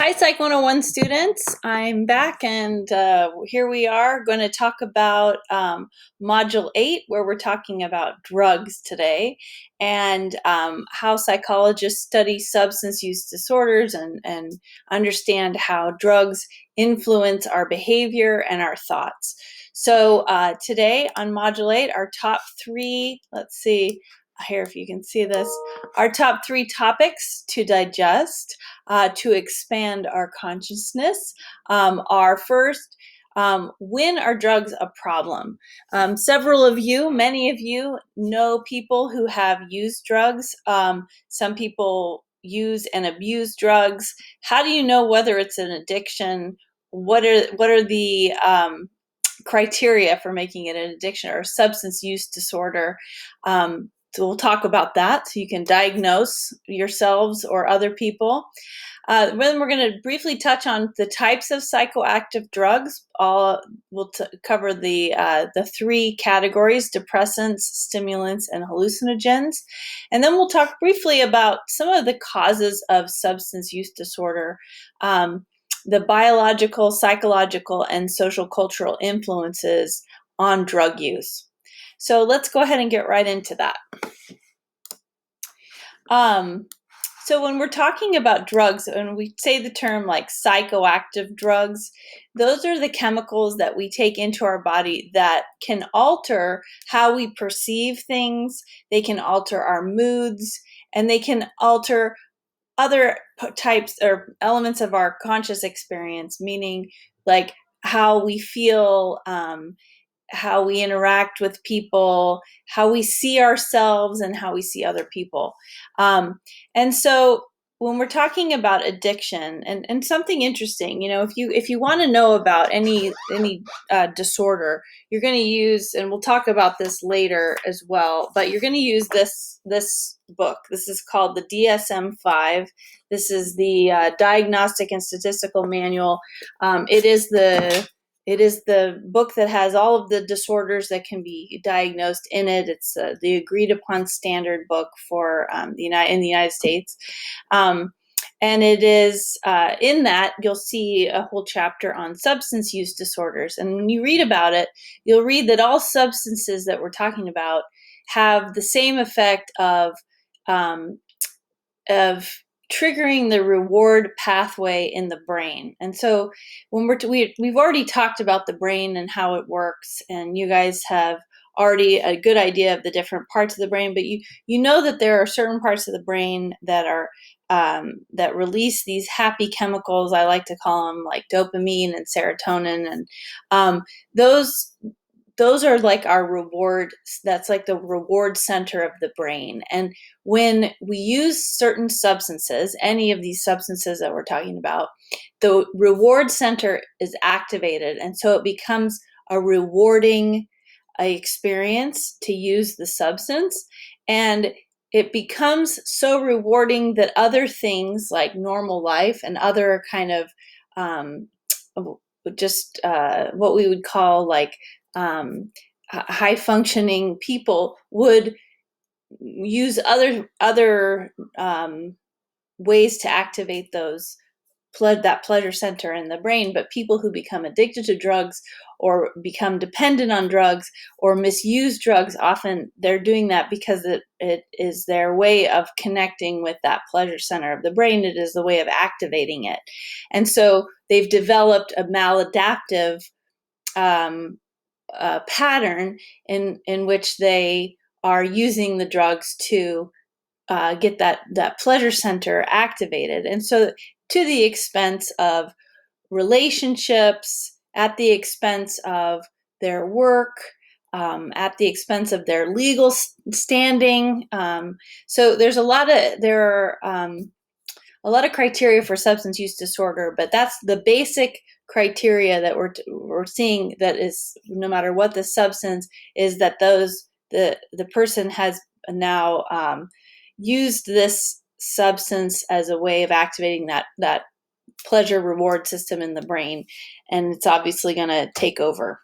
Hi, Psych 101 students. I'm back, and here we are going to talk about Module 8, where we're talking about drugs today, and how psychologists study substance use disorders and understand how drugs influence our behavior and our thoughts. So today on Module 8, our top three, let's see here if you can see this, our top three topics to digest. To expand our consciousness. Our first, when are drugs a problem? Several of you, many of you know people who have used drugs. Some people use and abuse drugs. How do you know whether it's an addiction? What are the criteria for making it an addiction or substance use disorder? So we'll talk about that so you can diagnose yourselves or other people. Then we're going to briefly touch on the types of psychoactive drugs. We'll cover the three categories: depressants, stimulants, and hallucinogens. And then we'll talk briefly about some of the causes of substance use disorder, the biological, psychological, and social cultural influences on drug use. So let's go ahead and get right into that. So when we're talking about drugs, and we say the term like psychoactive drugs, those are the chemicals that we take into our body that can alter how we perceive things, they can alter our moods, and they can alter other types or elements of our conscious experience, meaning like how we feel, how we interact with people, how we see ourselves, and how we see other people. And so when we're talking about addiction and something interesting, if you want to know about any disorder, you're going to use, and we'll talk about this later as well, but you're going to use this book. This is called the DSM-5. This is the Diagnostic and Statistical Manual. It is the book that has all of the disorders that can be diagnosed in it. It's the agreed upon standard book for in the United States. And it is in that you'll see a whole chapter on substance use disorders. And when you read about it, you'll read that all substances that we're talking about have the same effect of triggering the reward pathway in the brain. And so when we've already talked about the brain and how it works, and you guys have already a good idea of the different parts of the brain, but you know that there are certain parts of the brain that are that release these happy chemicals. I like to call them like dopamine and serotonin, and those are like our reward. That's like the reward center of the brain. And when we use certain substances, any of these substances that we're talking about, the reward center is activated. And so it becomes a rewarding experience to use the substance. And it becomes so rewarding that other things like normal life and other kind of what we would call like high functioning people would use other ways to activate that pleasure center in the brain. But people who become addicted to drugs or become dependent on drugs or misuse drugs, often they're doing that because it is their way of connecting with that pleasure center of the brain. It is the way of activating it. And so they've developed a maladaptive pattern in which they are using the drugs to get that pleasure center activated. And so to the expense of relationships, at the expense of their work, at the expense of their legal standing. So there are a lot of criteria for substance use disorder, but that's the basic criteria that we're seeing, that is, no matter what the substance is, that the person has now used this substance as a way of activating that pleasure reward system in the brain, and it's obviously going to take over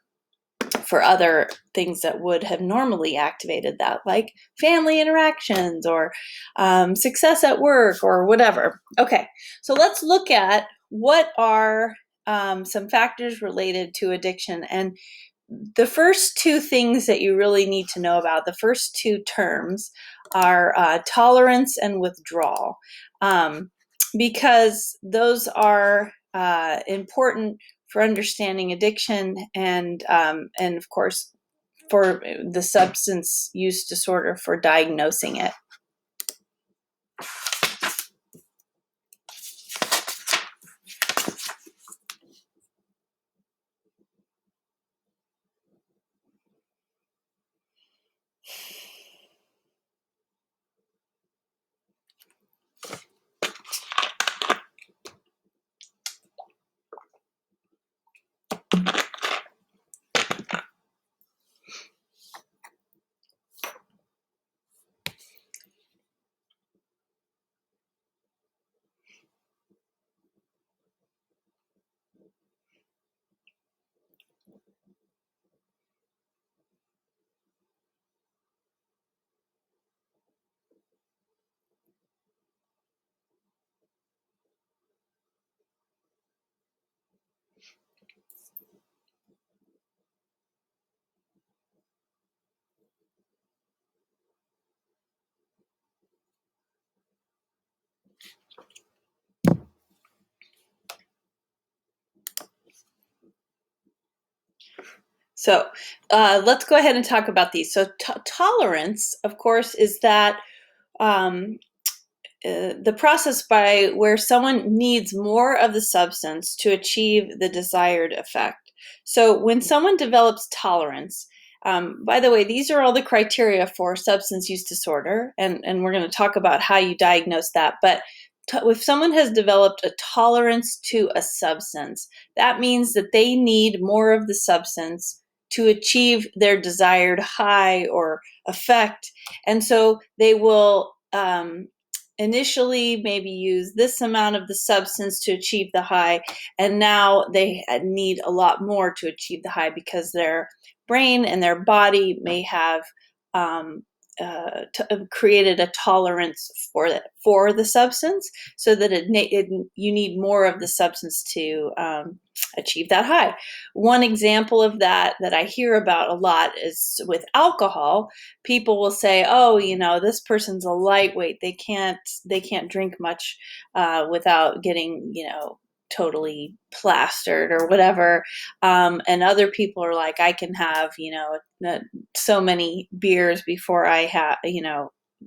for other things that would have normally activated that, like family interactions or success at work or whatever. Okay, so let's look at what are some factors related to addiction? And the first two things that you really need to know about, the first two terms, are tolerance and withdrawal, because those are important for understanding addiction and of course for the substance use disorder, for diagnosing it. So let's go ahead and talk about these. So tolerance, of course, is that um, the process by where someone needs more of the substance to achieve the desired effect. So when someone develops tolerance, by the way, these are all the criteria for substance use disorder, and we're going to talk about how you diagnose that. But if someone has developed a tolerance to a substance, that means that they need more of the substance to achieve their desired high or effect. And so they will initially maybe use this amount of the substance to achieve the high, and now they need a lot more to achieve the high because their brain and their body may have created a tolerance for the substance, so that you need more of the substance to achieve that high. One example of that I hear about a lot is with alcohol. People will say, "Oh, this person's a lightweight. They can't drink much without getting totally plastered or whatever." And other people are like, "I can have so many beers before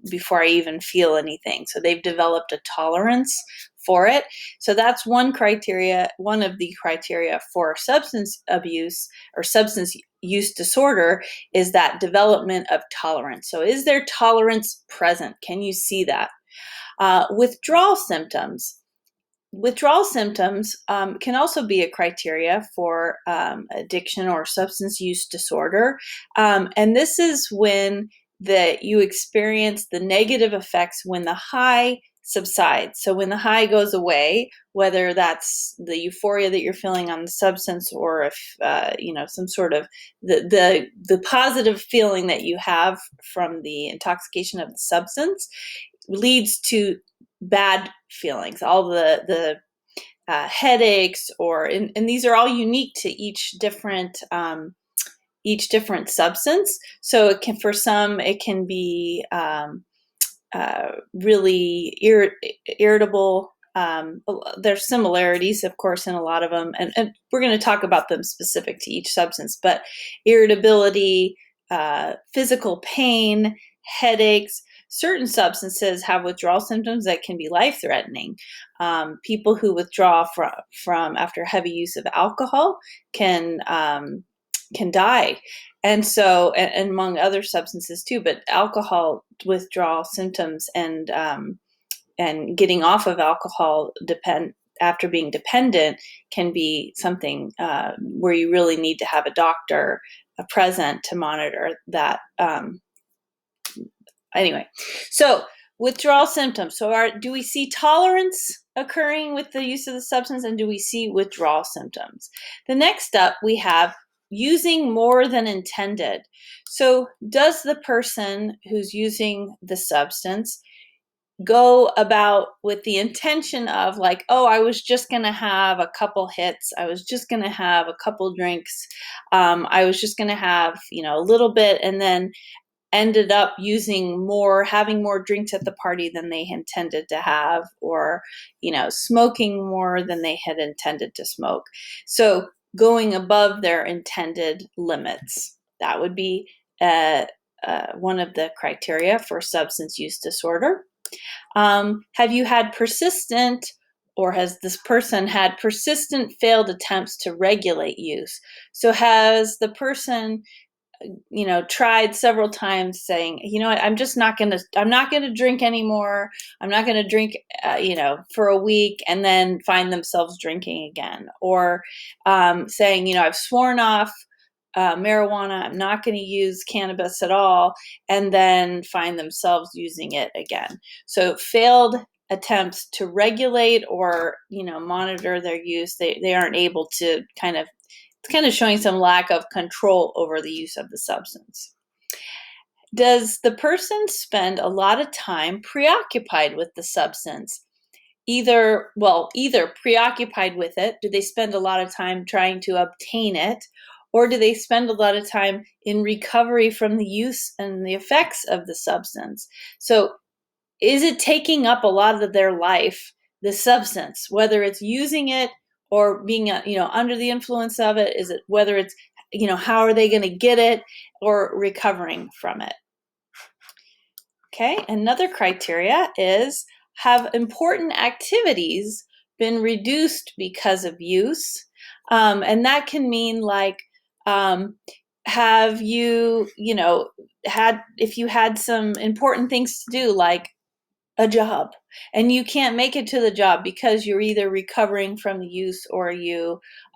before I even feel anything." So they've developed a tolerance for it. So that's one of the criteria for substance abuse or substance use disorder, is that development of tolerance. So is there tolerance present? Can you see that? Withdrawal symptoms. Withdrawal symptoms can also be a criteria for addiction or substance use disorder. And this is when you experience the negative effects when the high subsides. So when the high goes away, whether that's the euphoria that you're feeling on the substance, or if some sort of the positive feeling that you have from the intoxication of the substance leads to bad feelings, all the headaches, and these are all unique to each different substance. So for some it can be really irritable. There's similarities, of course, in a lot of them, and we're going to talk about them specific to each substance. But irritability, physical pain, headaches. Certain substances have withdrawal symptoms that can be life-threatening. People who withdraw from after heavy use of alcohol can die. And so, and among other substances too, but alcohol withdrawal symptoms and getting off of alcohol after being dependent can be something where you really need to have a doctor present to monitor that. Anyway, so withdrawal symptoms. So do we see tolerance occurring with the use of the substance, and do we see withdrawal symptoms? The next up, we have using more than intended. So does the person who's using the substance go about with the intention of like, oh, I was just going to have a couple hits. I was just going to have a couple drinks. I was just going to have, a little bit, and then ended up having more drinks at the party than they intended to have, or, smoking more than they had intended to smoke. So going above their intended limits, that would be one of the criteria for substance use disorder. Have you had persistent, or has this person had persistent failed attempts to regulate use? So has the person, tried several times saying, I'm just I'm not going to drink anymore. I'm not going to drink, for a week, and then find themselves drinking again, or saying, I've sworn off marijuana. I'm not going to use cannabis at all, and then find themselves using it again. So failed attempts to regulate or, monitor their use. They aren't able to it's kind of showing some lack of control over the use of the substance. Does the person spend a lot of time preoccupied with the substance? Either preoccupied with it, do they spend a lot of time trying to obtain it, or do they spend a lot of time in recovery from the use and the effects of the substance? So is it taking up a lot of their life, the substance, whether it's using it or being under the influence of it? Is it whether it's how are they going to get it, or recovering from it? Okay, another criteria is, have important activities been reduced because of use? And that can mean like, have you, if you had some important things to do, like a job, and you can't make it to the job because you're either recovering from the use, or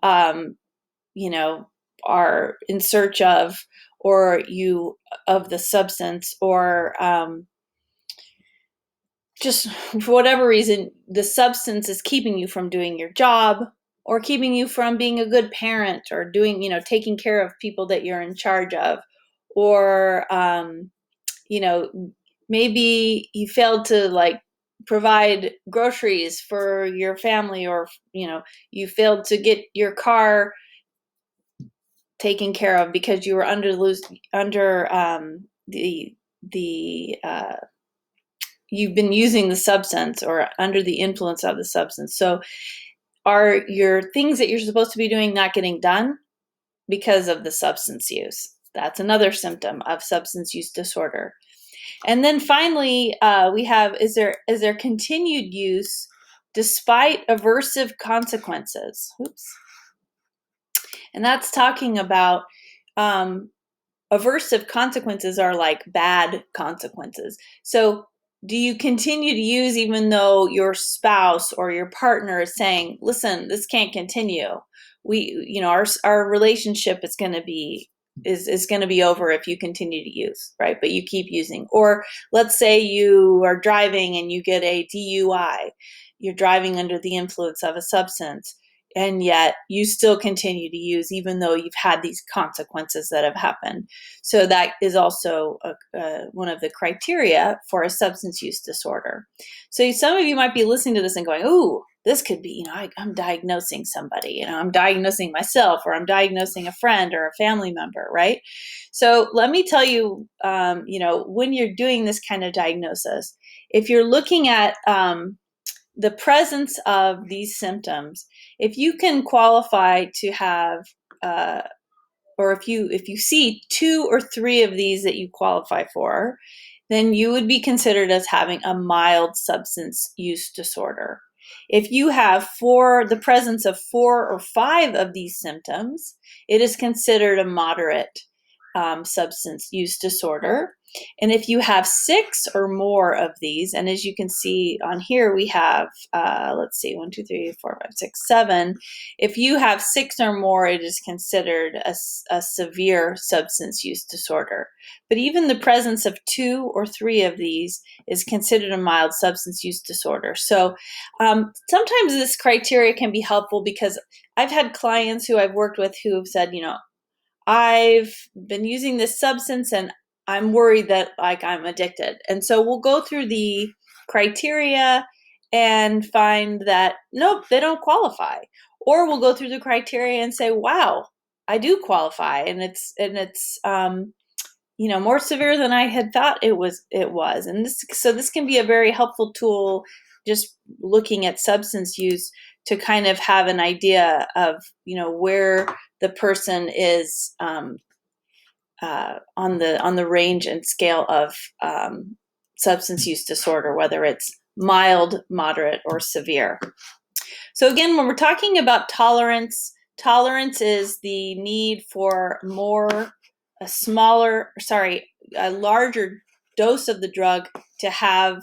um, are in search of, or of the substance, or just for whatever reason, the substance is keeping you from doing your job, or keeping you from being a good parent, or taking care of people that you're in charge of, or, maybe you failed to provide groceries for your family, or, you failed to get your car taken care of because you were under the you've been using the substance, or under the influence of the substance. So are your things that you're supposed to be doing not getting done because of the substance use? That's another symptom of substance use disorder. And then finally, we have, is there continued use despite aversive consequences? Oops. And that's talking about, aversive consequences are like bad consequences. So do you continue to use even though your spouse or your partner is saying, listen, this can't continue. Our relationship is going to be going to be over if you continue to use, right? But you keep using. Or let's say you are driving and you get a DUI. You're driving under the influence of a substance, and yet you still continue to use even though you've had these consequences that have happened. So that is also one of the criteria for a substance use disorder. So some of you might be listening to this and going, ooh, this could be, I'm diagnosing somebody, I'm diagnosing myself, or I'm diagnosing a friend or a family member, right? So let me tell you, when you're doing this kind of diagnosis, if you're looking at the presence of these symptoms, if you can qualify to have, or if you see 2 or 3 of these that you qualify for, then you would be considered as having a mild substance use disorder. If you have the presence of 4 or 5 of these symptoms, it is considered a moderate substance use disorder. And if you have 6 or more of these, and as you can see on here, we have, let's see, 1, 2, 3, 4, 5, 6, 7. If you have 6 or more, it is considered a severe substance use disorder. But even the presence of 2 or 3 of these is considered a mild substance use disorder. So sometimes this criteria can be helpful, because I've had clients who I've worked with who have said, I've been using this substance and I'm worried that I'm addicted. And so we'll go through the criteria and find that, nope, they don't qualify. Or we'll go through the criteria and say, wow, I do qualify, and it's more severe than I had thought it was. And this can be a very helpful tool, just looking at substance use, to kind of have an idea of where the person is on the range and scale of substance use disorder, whether it's mild, moderate, or severe. So again, when we're talking about tolerance is the need for a larger dose of the drug to have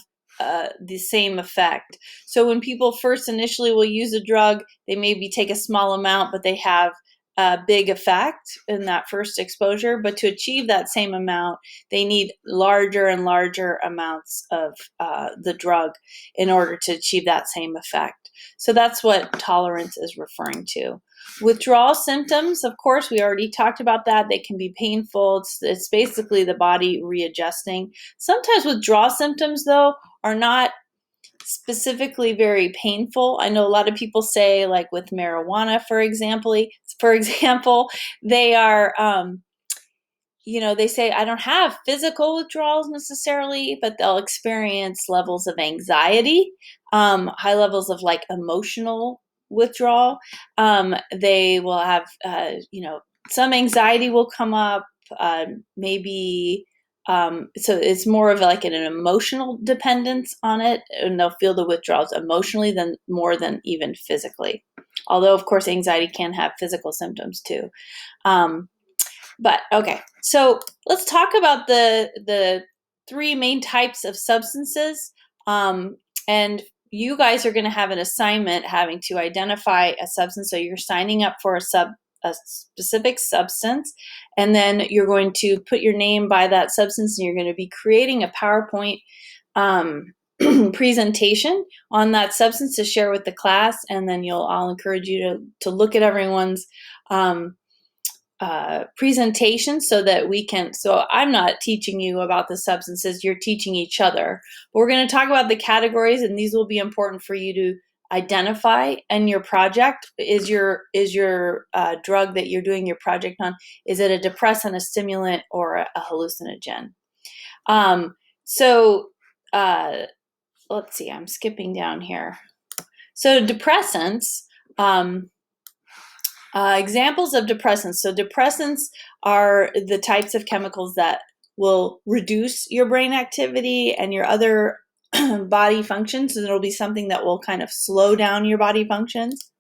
the same effect. So when people first initially will use a drug, they maybe take a small amount, but they have a big effect in that first exposure. But to achieve that same amount, they need larger and larger amounts of the drug in order to achieve that same effect. So that's what tolerance is referring to. Withdrawal symptoms, of course, we already talked about that. They can be painful. It's basically the body readjusting. Sometimes withdrawal symptoms, though, are not specifically very painful. I know a lot of people say, like with marijuana, for example, they are, they say, I don't have physical withdrawals necessarily, but they'll experience levels of anxiety, high levels of like emotional withdrawal. They will have, some anxiety will come up, maybe. So it's more of like an emotional dependence on it, and they'll feel the withdrawals emotionally more than even physically. Although, of course, anxiety can have physical symptoms too. But okay, so let's talk about the three main types of substances. And you guys are going to have an assignment having to identify a substance. So you're signing up for a specific substance, and then you're going to put your name by that substance, and you're going to be creating a PowerPoint presentation on that substance to share with the class. And then I'll encourage you to look at everyone's presentation so I'm not teaching you about the substances, you're teaching each other. But we're going to talk about the categories, and these will be important for you to identify in your project. Is your drug that you're doing your project on, is it a depressant, a stimulant, or a hallucinogen? Let's see, I'm skipping down here. So depressants, examples of depressants. So depressants are the types of chemicals that will reduce your brain activity and your other body functions. And it'll be something that will kind of slow down your body functions.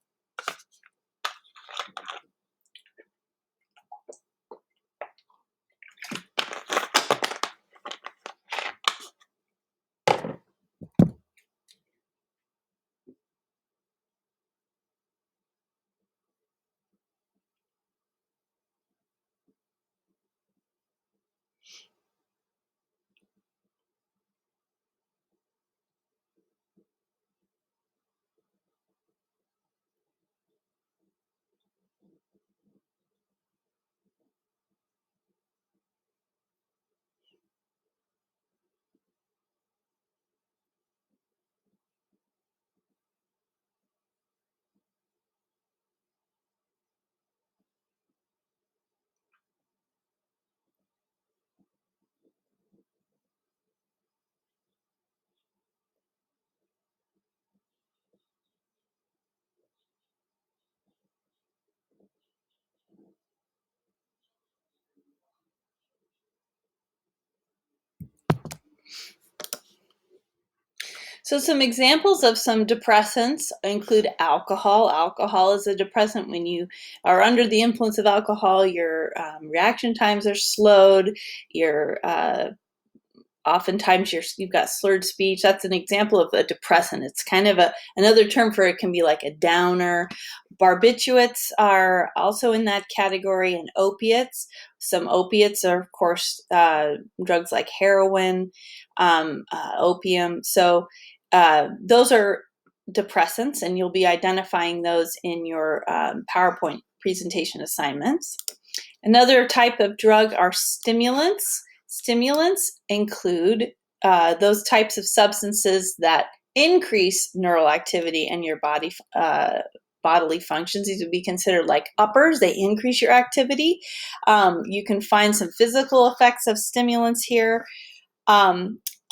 So some examples of some depressants include alcohol. Alcohol is a depressant. When you are under the influence of alcohol, your reaction times are slowed. Oftentimes you've got slurred speech. That's an example of a depressant. It's kind of another term for it can be like a downer. Barbiturates are also in that category, and opiates. Some opiates are, of course, drugs like heroin, opium. So those are depressants, and you'll be identifying those in your PowerPoint presentation assignments. Another type of drug are stimulants. Stimulants include those types of substances that increase neural activity in your bodily functions. These would be considered like uppers. They increase your activity. You can find some physical effects of stimulants here.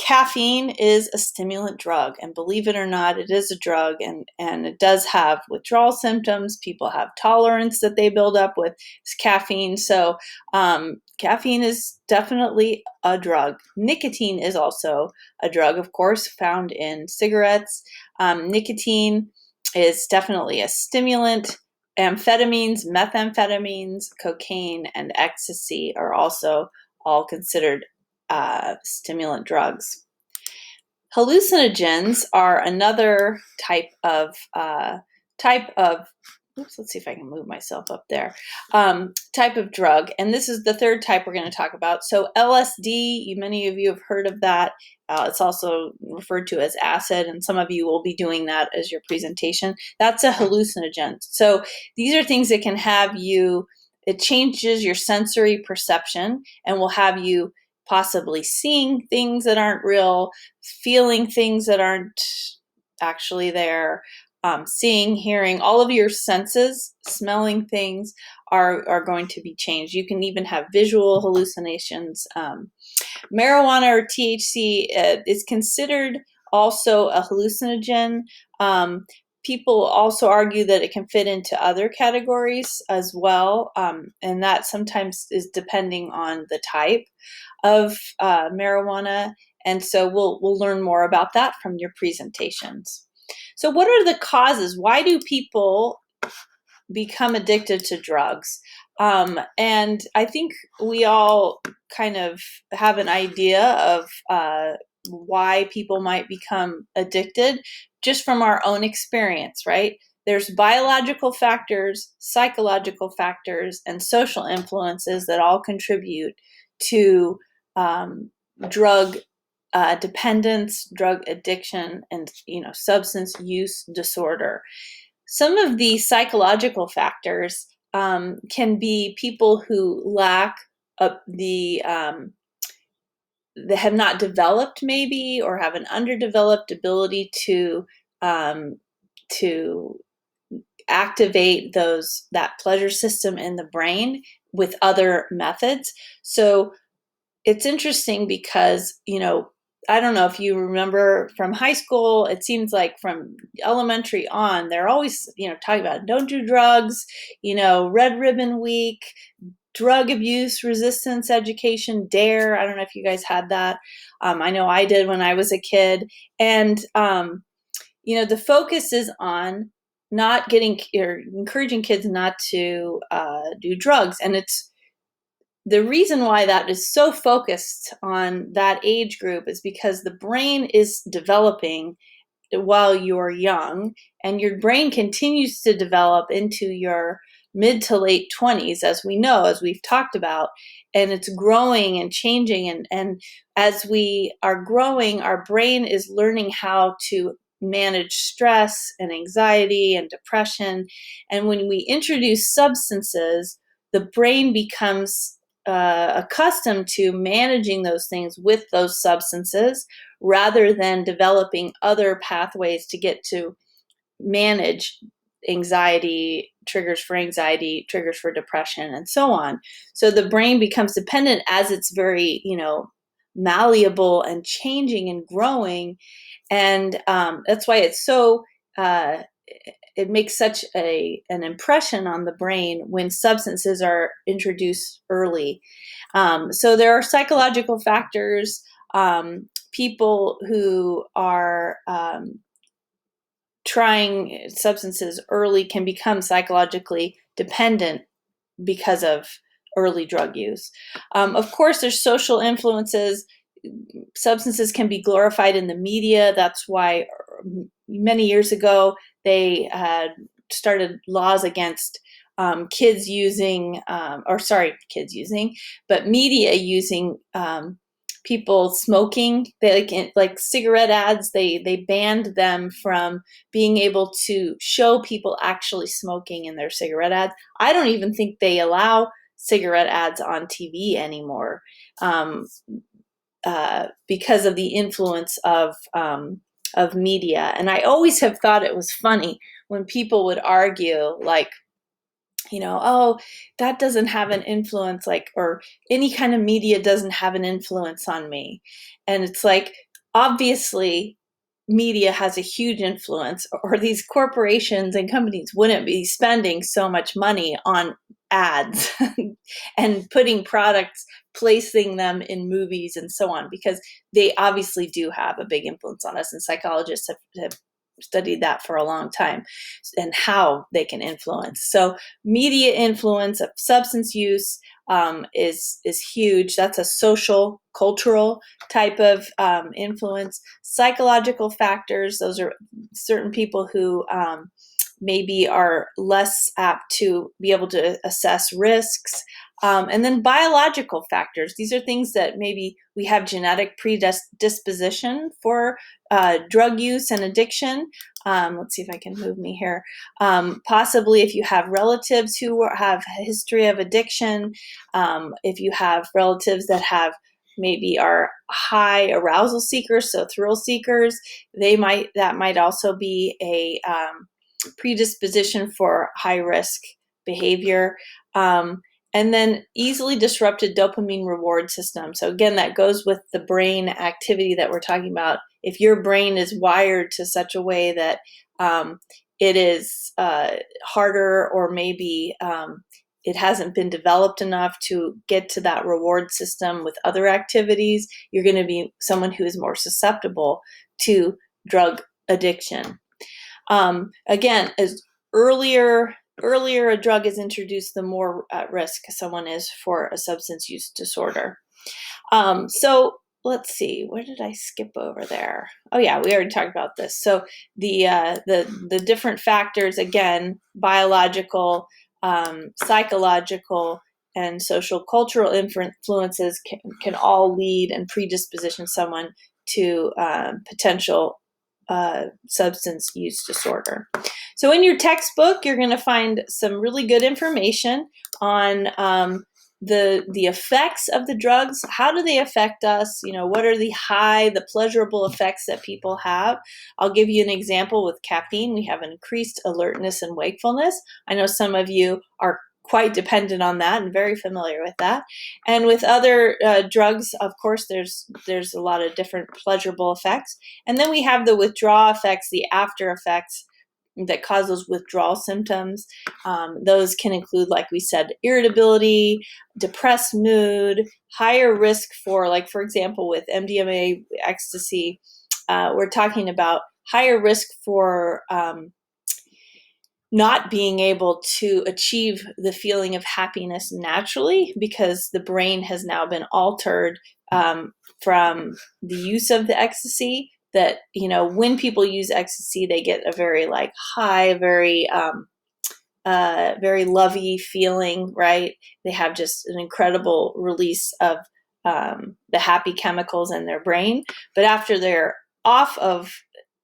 Caffeine is a stimulant drug, and believe it or not, it is a drug, and it does have withdrawal symptoms. People have tolerance that they build up with caffeine. So caffeine is definitely a drug. Nicotine is also a drug, of course, found in cigarettes. Nicotine is definitely a stimulant. Amphetamines, methamphetamines, cocaine, and ecstasy are also all considered stimulant drugs. Hallucinogens are another type of oops, let's see if I can move myself up there, type of drug. And this is the third type we're going to talk about. So LSD, many of you have heard of that. It's also referred to as acid, and some of you will be doing that as your presentation. That's a hallucinogen. So these are things that can have you, it changes your sensory perception and will have you possibly seeing things that aren't real, feeling things that aren't actually there, seeing, hearing, all of your senses, smelling things are going to be changed. You can even have visual hallucinations. Marijuana or THC is considered also a hallucinogen. People also argue that it can fit into other categories as well, and that sometimes is depending on the type of marijuana. And so we'll learn more about that from your presentations. So what are the causes? Why do people become addicted to drugs? And I think we all kind of have an idea of why people might become addicted just from our own experience, right? There's biological factors, psychological factors, and social influences that all contribute to drug dependence, drug addiction, and substance use disorder. Some of the psychological factors can be people who lack they have not developed maybe, or have an underdeveloped ability to activate that pleasure system in the brain with other methods. So it's interesting because, I don't know if you remember from high school, it seems like from elementary on, they're always, talking about don't do drugs, Red Ribbon Week, drug abuse resistance education, DARE. I don't know if you guys had that. I know I did when I was a kid. And, the focus is on not getting, or encouraging kids not to do drugs. And it's the reason why that is so focused on that age group is because the brain is developing while you're young, and your brain continues to develop into your mid to late 20s, as we know, as we've talked about, and it's growing and changing. And as we are growing, our brain is learning how to manage stress and anxiety and depression. And when we introduce substances, the brain becomes accustomed to managing those things with those substances, rather than developing other pathways to get to manage anxiety, triggers for depression, and so on. So the brain becomes dependent as it's very, malleable and changing and growing. And that's why it's so, it makes such an impression on the brain when substances are introduced early. So there are psychological factors. People who are trying substances early can become psychologically dependent because of early drug use. Of course, there's social influences. Substances can be glorified in the media. That's why many years ago they had started laws against kids using, but media using people smoking. They like cigarette ads. They banned them from being able to show people actually smoking in their cigarette ads. I don't even think they allow cigarette ads on TV anymore. because of the influence of media. And I always have thought it was funny when people would argue, like, oh, that doesn't have an influence, like, or any kind of media doesn't have an influence on me. And it's like, obviously, media has a huge influence, or these corporations and companies wouldn't be spending so much money on ads and putting products, placing them in movies and so on, because they obviously do have a big influence on us. And psychologists have studied that for a long time, and how they can influence. So media influence of substance use is huge. That's a social, cultural type of influence. Psychological factors, those are certain people who maybe are less apt to be able to assess risks. And then biological factors. These are things that maybe we have genetic predisposition for drug use and addiction. Let's see if I can move me here. Possibly if you have relatives who have a history of addiction, if you have relatives that have maybe are high arousal seekers, so thrill seekers, that might also be a predisposition for high risk behavior. And then easily disrupted dopamine reward system. So again, that goes with the brain activity that we're talking about. If your brain is wired to such a way that it is harder, or maybe it hasn't been developed enough to get to that reward system with other activities, you're going to be someone who is more susceptible to drug addiction. Again, as earlier a drug is introduced, the more at risk someone is for a substance use disorder. So let's see, where did I skip over there? Oh yeah, we already talked about this. So the different factors, again, biological, psychological, and social cultural influences can all lead and predisposition someone to potential substance use disorder. So in your textbook, you're going to find some really good information on the effects of the drugs. How do they affect us? What are the pleasurable effects that people have? I'll give you an example with caffeine. We have increased alertness and wakefulness. I know some of you are quite dependent on that and very familiar with that. And with other drugs, of course, there's a lot of different pleasurable effects. And then we have the withdrawal effects, the after effects that cause those withdrawal symptoms. Those can include, like we said, irritability, depressed mood, higher risk for, like, for example, with MDMA, ecstasy, we're talking about higher risk for not being able to achieve the feeling of happiness naturally, because the brain has now been altered from the use of the ecstasy. That, when people use ecstasy, they get a very high, very very lovey feeling, right? They have just an incredible release of the happy chemicals in their brain. But after they're off of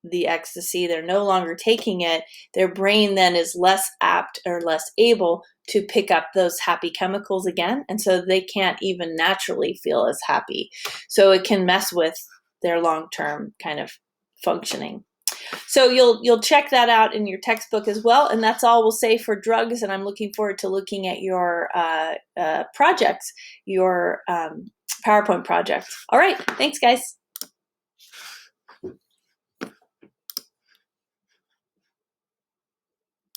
the ecstasy, they're no longer taking it, their brain then is less apt or less able to pick up those happy chemicals again. And so they can't even naturally feel as happy. So it can mess with their long-term kind of functioning. So you'll check that out in your textbook as well. And that's all we'll say for drugs. And I'm looking forward to looking at your projects, your PowerPoint projects. All right. Thanks, guys.